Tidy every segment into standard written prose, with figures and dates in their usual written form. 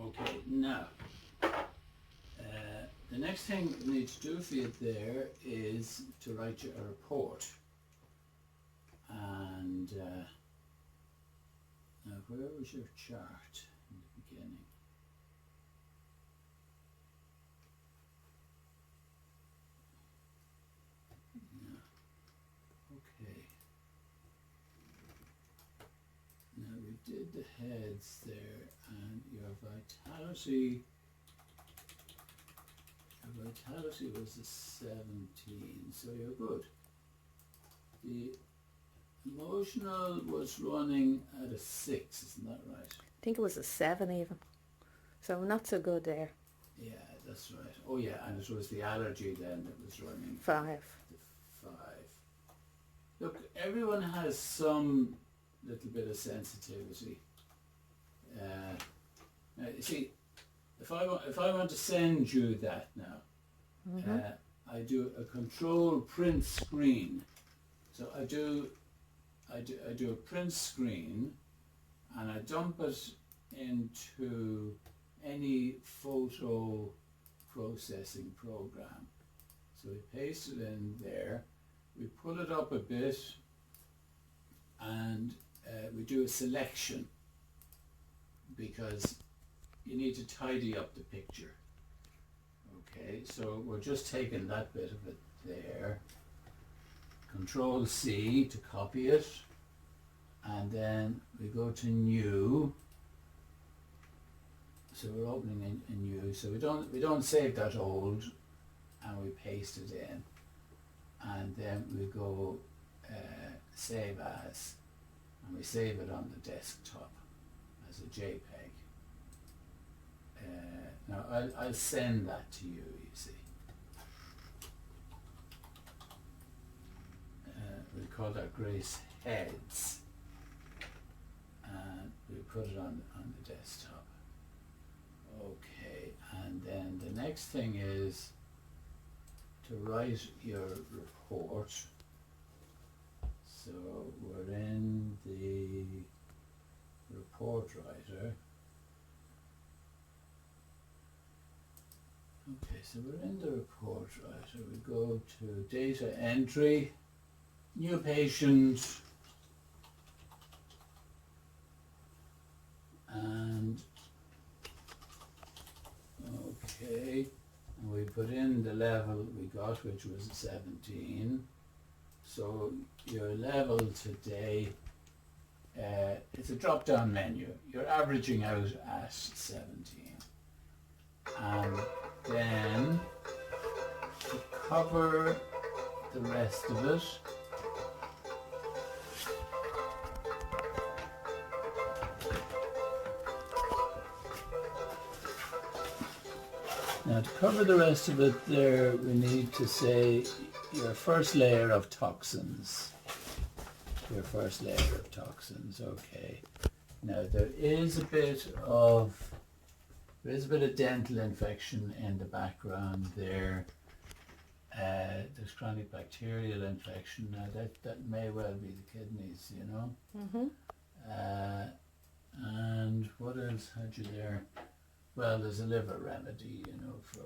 Okay, now, the next thing we need to do for you there is to write you a report. And now where was your chart in the beginning? No. Okay. Now we did the heads there, and your vitality was a 17, so you're good. The emotional was running at a 6, isn't that right? I think it was a 7 even. So not so good there. Yeah, that's right. Oh yeah, and it was the allergy then that was running 5. the 5. Look, everyone has some little bit of sensitivity. Now, you see, if I want to send you that now, I do a control print screen. So I do a print screen, and I dump it into any photo processing program. So we paste it in there, we pull it up a bit, and we do a selection, because you need to tidy up the picture. Okay, so we're just taking that bit of it there. Control C to copy it, and then we go to new. So we're opening a new. So we don't save that old, and we paste it in, and then we go save as, and we save it on the desktop as a JPEG. Now I'll send that to you. You see. We call that Grace Heads, and we put it on the desktop. Okay, and then the next thing is to write your report. So we're in the report writer. Okay, so we're in the report writer. We go to data entry, new patient, and okay, and we put in the level we got, which was 17. So your level today, it's a drop-down menu. You're averaging out at 17. And then to cover the rest of it, now to cover the rest of it there, we need to say your first layer of toxins. Your first layer of toxins, okay. Now there is a bit of dental infection in the background there. There's chronic bacterial infection. Now that may well be the kidneys, you know. And what else had you there? Well, there's a liver remedy, you know, for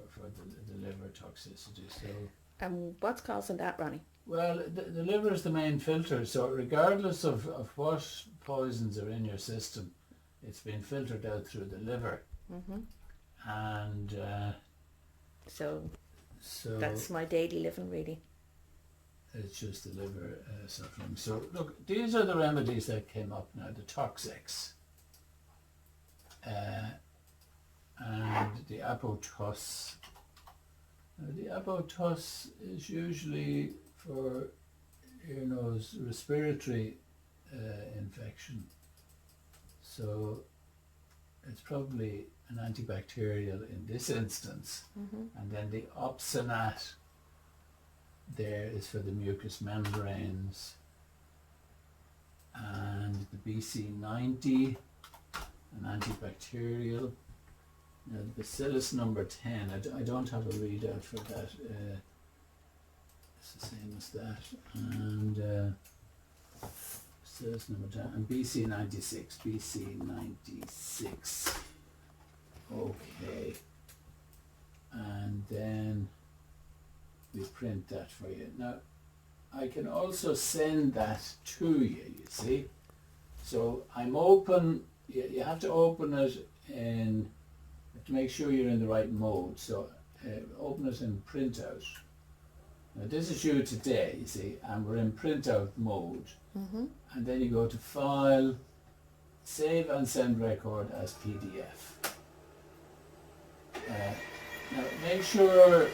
the liver toxicity. So. And what's causing that, Ronnie? Well, the liver is the main filter, so regardless of what poisons are in your system, it's been filtered out through the liver. And so that's my daily living, really. It's just the liver suffering. So look, these are the remedies that came up now, the Toxex, and the Apotus. The Apotus is usually for ear, nose, respiratory infection. So it's probably an antibacterial in this instance. And then the Opsonat there is for the mucous membranes. And the BC90, an antibacterial. Now the Bacillus number 10, I don't have a readout for that. It's the same as that. And Bacillus number 10 and BC96. print that for you. Now, I can also send that to you, you see. So I'm open, you have to open it in, you have to make sure you're in the right mode. So open it in printout. Now this is you today, you see, and we're in printout mode. And then you go to File, Save and Send Record as PDF. Now make sure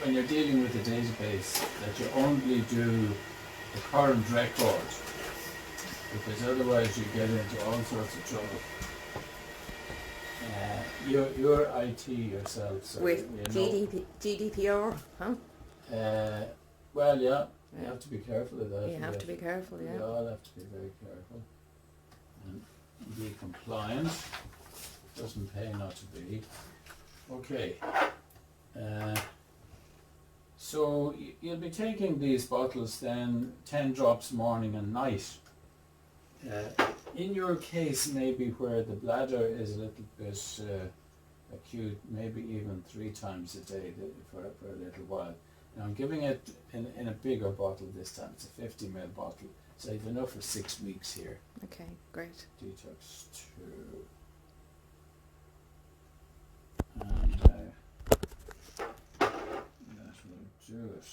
when you're dealing with the database that you only do the current record, because otherwise you get into all sorts of trouble. You're IT yourself, so With you know. GDPR, huh? Well, yeah, you have to be careful of that. You have to be careful, We yeah. all have to be very careful and be compliant. Doesn't pay not to be. Okay. So you'll be taking these bottles then 10 drops morning and night. In your case, maybe where the bladder is a little bit acute, maybe even 3 times a day for a little while. Now I'm giving it in a bigger bottle this time. It's a 50 ml bottle, so you've enough for 6 weeks here. Okay, great. Detox 2. And that will do it.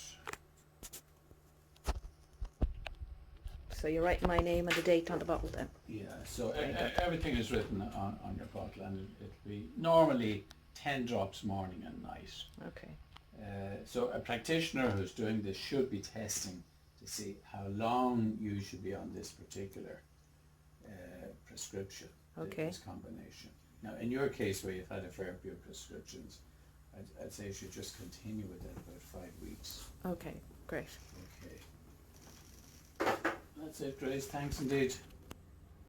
So you write my name and the date on the bottle then? Yeah, so Very good. everything is written on your bottle, and it'll be normally 10 drops morning and night. Okay. So a practitioner who's doing this should be testing to see how long you should be on this particular prescription, Okay. this combination. Now in your case where you've had a fair few prescriptions, I'd say you should just continue with it about 5 weeks. Okay, great. Okay. That's it, Grace. Thanks indeed.